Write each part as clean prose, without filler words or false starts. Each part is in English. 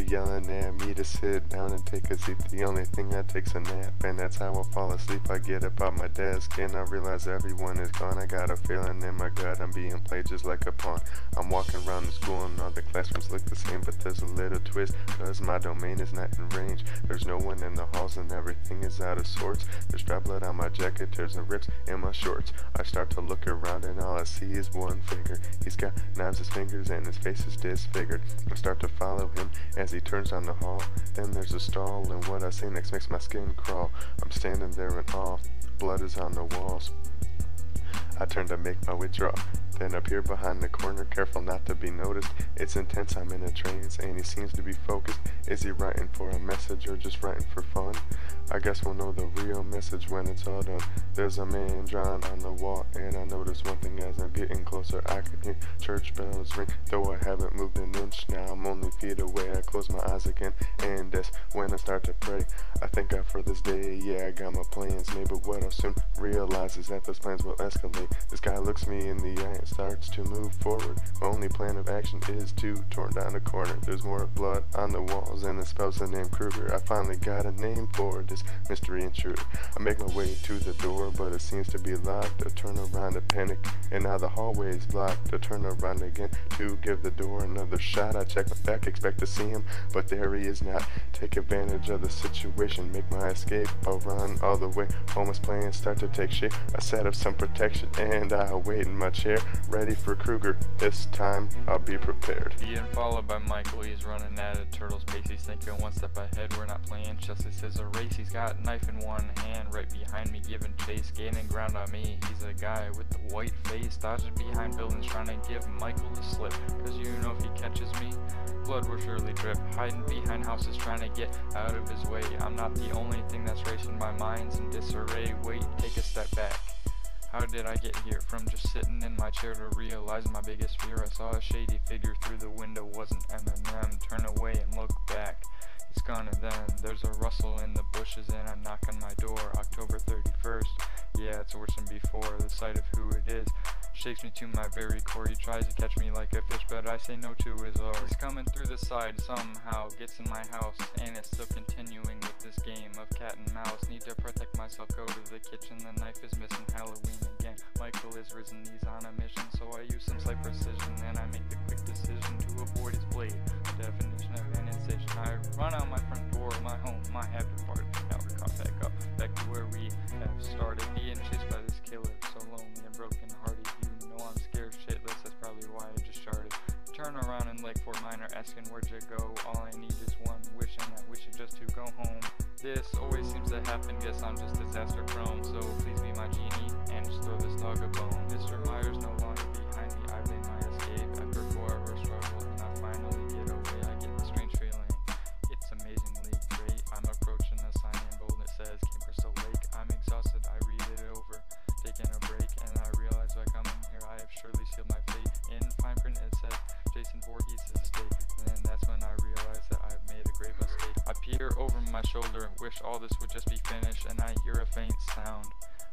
yelling at me to sit down and take a seat. The only thing I take's a nap, and that's how I fall asleep. I get up on my desk and I realize everyone is gone. I got a feeling in my gut I'm being played just like a pawn. I'm walking around the school and all the classrooms look the same, but there's a little twist, cause my domain is not in range. There's no one in the halls and everything is out of sorts. There's dry blood on my jacket, tears and rips in my shorts. I start to look around and all I see is one figure. He's got knives his fingers and his face is disfigured. I start to follow him as he turns down the hall. Then there's a stall and what I see next makes my skin crawl. I'm standing there in awe, blood is on the walls. I turn to make my withdrawal, then appear behind the corner, careful not to be noticed. It's intense, I'm in a trance, and he seems to be focused. Is he writing for a message or just writing for fun? I guess we'll know the real message when it's all done. There's a man drawn on the wall, and I notice one thing as I'm getting closer. I can hear church bells ring, though I haven't moved an inch. Now I'm only feet away, I close my eyes again, and that's when I start to pray. I thank God for this day, yeah, I got my plans made, but what I'll soon realize is that those plans will escalate. This guy looks me in the eye and starts to move forward. My only plan of action is to torn down a corner. There's more blood on the walls, and it spells the name Kruger. I finally got a name for this mystery intruder. I make my way to the door, but it seems to be locked. I turn around to panic, and now the hallway is blocked. I turn around again to give the door another shot. I check my back, expect to see him, but there he is not. Take advantage of the situation, make my escape. I'll run all the way home as plans start to take shape. I set up some protection, and I wait in my chair, ready for Kruger. This time, I'll be prepared. Being followed by Michael, he's running at a turtle space. He's thinking one step ahead, we're not playing chess, this is a race. He's got a knife in one hand, right behind me, giving chase, gaining ground on me. He's a guy with the white face, dodging behind buildings, trying to give Michael the slip. Cause you know if he catches me, blood will surely drip. Hiding behind houses, trying to get out of his way. I'm not the only thing that's racing, my mind's in disarray. Wait, take a step back. How did I get here? From just sitting in my chair to realize my biggest fear. I saw a shady figure through the window, wasn't Eminem. Turn away and look back. It's gone and then there's a rustle in the bushes and I'm knocking my door. October 31st. Yeah, it's worse than before. The sight of who it is shakes me to my very core. He tries to catch me like a fish, but I say no to his lure. He's coming through the side somehow, gets in my house, and it's still continuing with this game of cat and mouse. Need to protect myself, go to the kitchen, the knife is missing, Halloween again. Michael is risen, he's on a mission, so I use some slight precision, and I make the quick decision to avoid his blade. The definition of an incision. I run out my front door, my home, my habit part. Now we're caught back to where we have started. Being chased by this killer, so lonely and broken hearted. You know I'm scared shitless, that's probably why I just sharded. Turn around in Lake Fort Minor, asking where'd you go. All I need is one wish, and that wish is just to go home. This always seems to happen, guess I'm just disaster prone. So please be my genie, and just throw this dog a bone. Mr. Myers no longer behind me, I made my escape. After 4 hours struggle, and I finally get away. I get the strange feeling, it's amazingly great. I'm approaching a sign in bold, it says Camp Crystal Lake. I'm exhausted, I read it over, taking a break, and I realize by coming here I have surely sealed my fate. In fine print it says Jason Voorhees' estate, and then that's when I realize that I've made a grave mistake. I peer over my shoulder, wish all this would just be finished, and I hear a faint sound.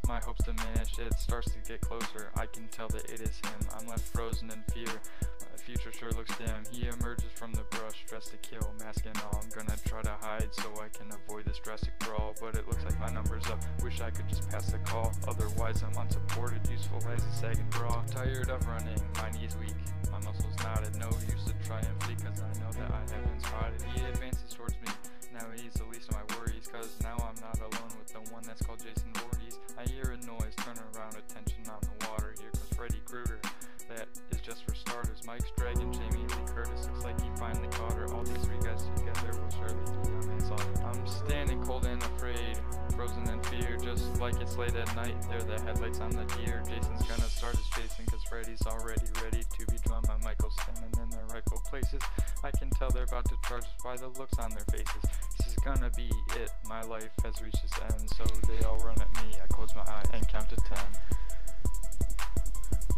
My hopes diminish, it starts to get closer, I can tell that it is him. I'm left frozen in fear, my future sure looks dim. He emerges from the brush, dressed to kill, mask and all. I'm gonna try to hide so I can avoid this drastic brawl, but it looks like my number's up, wish I could just pass the call. Otherwise I'm unsupported, useful as a sagging bra. Tired of running, my knees weak, my muscles knotted. No use to try and flee, cause I know that I have been spotted. He advances towards me, now he's the least of my worries, cause now I'm not alone with the one that's called Jason Voorhees. I hear a noise, turn around, attention on the water. Here comes Freddy Krueger, that is just for starters. Mike's dragging Jamie Lee Curtis, looks like he finally caught her. All these 3 guys together will surely be on his off. I'm standing cold and afraid, frozen in fear, just like it's late at night. There the headlights on the deer. Jason's gonna start his chasing, cause Freddy's already ready to be drawn by Michael, standing in their rightful places. I can tell they're about to charge us by the looks on their faces. This is gonna be it, my life has reached its end, so they all run at me. I close my eyes and count to 10.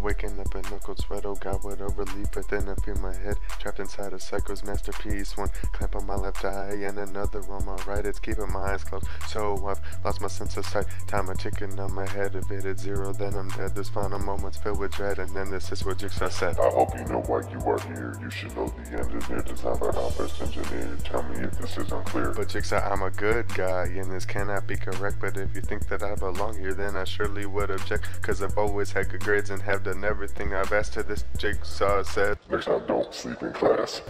waking up a knuckled sweat, oh god, what a relief. But then I feel my head trapped inside a psycho's masterpiece. One clamp on my left eye and another on my right. It's keeping my eyes closed, so I've lost my sense of sight. Time a ticking on my head, if it at zero, then I'm dead. This final moment's filled with dread, and then this is what Jigsaw said. I hope you know why you are here. You should know the engineer designed by our best engineer. Tell me if this is unclear. But Jigsaw, I'm a good guy, and this cannot be correct. But if you think that I belong here, then I surely would object. Cause I've always had good grades and have done everything I've asked to. This Jigsaw said. Next time, don't sleep in class.